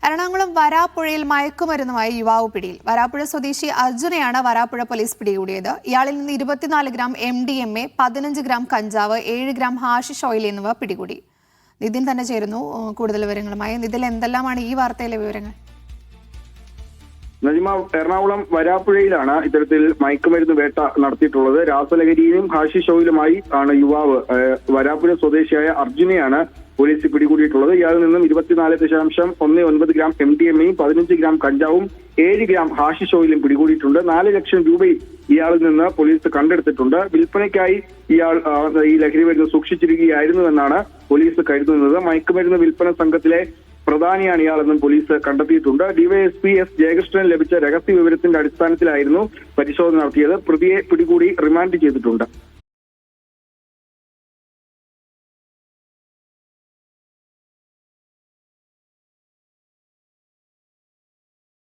എറണാകുളം വരാപ്പുഴയിൽ മയക്കുമരുന്നുമായി യുവാവ് പിടിയിൽ. വരാപ്പുഴ സ്വദേശി അർജുനെയാണ് വരാപ്പുഴ പോലീസ് പിടികൂടിയത്. ഇയാളിൽ നിന്ന് 24 ഗ്രാം MDMA, 15 ഗ്രാം കഞ്ചാവ്, 7 ഗ്രാം ഹാഷിഷ് ഓയിൽ എന്നിവ പിടികൂടി. നിതിൻ തന്നെ ചേരുന്നു കൂടുതൽ വിവരങ്ങളുമായി. നിതിൽ, എന്തെല്ലാമാണ് ഈ വാർത്തയിലെ വിവരങ്ങൾ? നജിമ, എറണാകുളം വരാപ്പുഴയിലാണ് ഇത്തരത്തിൽ മയക്കുമരുന്ന് വേട്ട നടത്തിയിട്ടുള്ളത്. രാസലഹരിയും ഹാഷിഷ് ഓയിലുമായി ആണ് യുവാവ് വരാപ്പുഴ സ്വദേശിയായ അർജുനെയാണ് പോലീസ് പിടികൂടിയിട്ടുള്ളത്. ഇയാളിൽ നിന്നും 24.19 ഗ്രാം MDMAയും 15 ഗ്രാം കഞ്ചാവും 7 ഗ്രാം ഹാഷിഷ് ഓയിലും പിടികൂടിയിട്ടുണ്ട്. 4 ലക്ഷം രൂപയും ഇയാളിൽ നിന്ന് പോലീസ് കണ്ടെടുത്തിട്ടുണ്ട്. വിൽപ്പനയ്ക്കായി ഇയാൾ ഈ ലഹരി മരുന്ന് സൂക്ഷിച്ചിരിക്കുകയായിരുന്നുവെന്നാണ് പോലീസ് കരുതുന്നത്. മയക്കുമരുന്ന് വിൽപ്പന സംഘത്തിലെ പ്രധാനിയാണ് ഇയാളെന്നും പോലീസ് കണ്ടെത്തിയിട്ടുണ്ട്. DYSP S. ജയകൃഷ്ണൻ ലഭിച്ച രഹസ്യ വിവരത്തിന്റെ അടിസ്ഥാനത്തിലായിരുന്നു പരിശോധന നടത്തിയത്. പ്രതിയെ പിടികൂടി റിമാൻഡ് ചെയ്തിട്ടുണ്ട്.